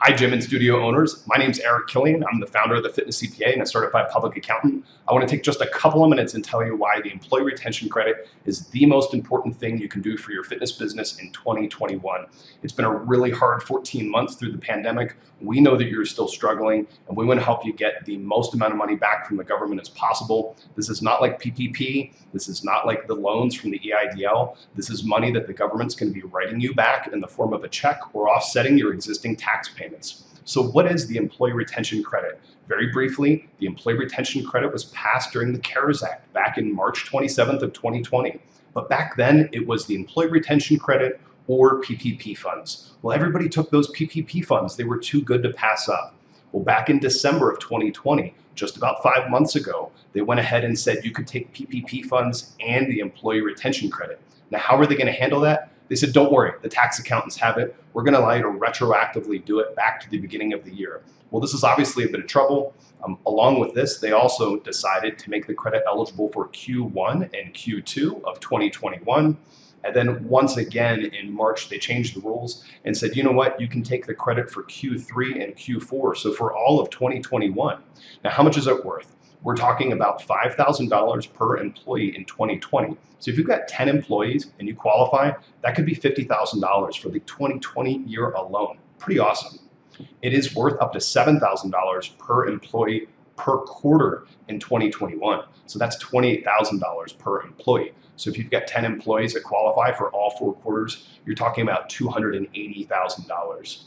Hi, gym and studio owners. My name's Eric Killian. I'm the founder of the Fitness CPA and a certified public accountant. I want to take just a couple of minutes and tell you why the employee retention credit is the most important thing you can do for your fitness business in 2021. It's been a really hard 14 months through the pandemic. We know that you're still struggling, and we want to help you get the most amount of money back from the government as possible. This is not like PPP. This is not like the loans from the EIDL. This is money that the government's going to be writing you back in the form of a check or offsetting your existing tax payments. So what is the employee retention credit? Very briefly, the employee retention credit was passed during the CARES Act back in March 27th of 2020. But back then it was the employee retention credit or PPP funds. Well, everybody took those PPP funds. They were too good to pass up. Well, back in December of 2020, just about 5 months ago, they went ahead and said you could take PPP funds and the employee retention credit. Now, how are they going to handle that? They said, don't worry, the tax accountants have it. We're going to allow you to retroactively do it back to the beginning of the year. Well, this is obviously a bit of trouble. Along with this, they also decided to make the credit eligible for Q1 and Q2 of 2021. And then once again in March, they changed the rules and said, you know what, you can take the credit for Q3 and Q4, so for all of 2021. Now, how much is it worth? We're talking about $5,000 per employee in 2020. So if you've got 10 employees and you qualify, that could be $50,000 for the 2020 year alone. Pretty awesome. It is worth up to $7,000 per employee per quarter in 2021. So that's $28,000 per employee. So if you've got 10 employees that qualify for all 4 quarters, you're talking about $280,000.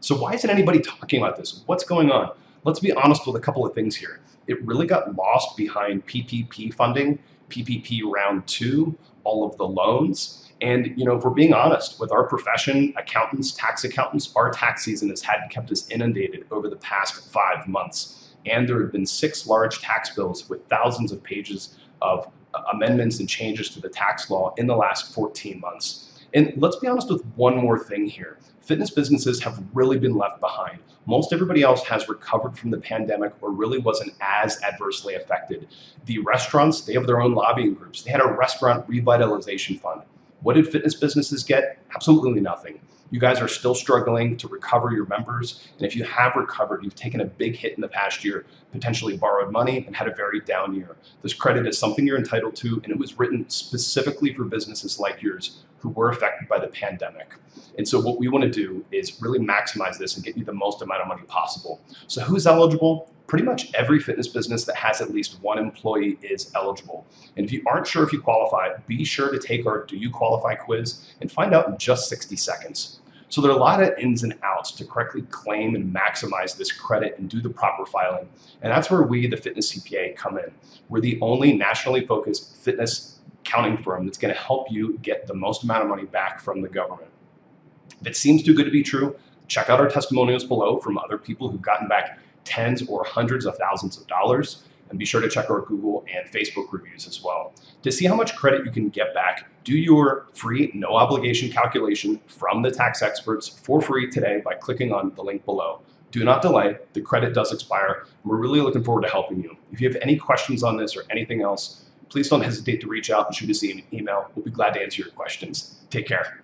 So why isn't anybody talking about this? What's going on? Let's be honest with a couple of things here. It really got lost behind PPP funding, PPP round 2, all of the loans. And if we're being honest with our profession, accountants, tax accountants, our tax season has kept us inundated over the past 5 months. And there have been 6 large tax bills with thousands of pages of amendments and changes to the tax law in the last 14 months. And let's be honest with one more thing here. Fitness businesses have really been left behind. Most everybody else has recovered from the pandemic or really wasn't as adversely affected. The restaurants, they have their own lobbying groups. They had a restaurant revitalization fund. What did fitness businesses get? Absolutely nothing. You guys are still struggling to recover your members. And if you have recovered, you've taken a big hit in the past year, potentially borrowed money and had a very down year. This credit is something you're entitled to, and it was written specifically for businesses like yours who were affected by the pandemic. And so what we want to do is really maximize this and get you the most amount of money possible. So who's eligible? Pretty much every fitness business that has at least 1 employee is eligible. And if you aren't sure if you qualify, be sure to take our Do You Qualify quiz and find out in just 60 seconds. So there are a lot of ins and outs to correctly claim and maximize this credit and do the proper filing. And that's where we, the Fitness CPA, come in. We're the only nationally focused fitness accounting firm that's going to help you get the most amount of money back from the government. If it seems too good to be true, check out our testimonials below from other people who've gotten back tens or hundreds of thousands of dollars, and be sure to check our Google and Facebook reviews as well. To see how much credit you can get back, do your free no obligation calculation from the tax experts for free today by clicking on the link below. Do not delay, the credit does expire, and we're really looking forward to helping you. If you have any questions on this or anything else, please don't hesitate to reach out and shoot us an email. We'll be glad to answer your questions. Take care.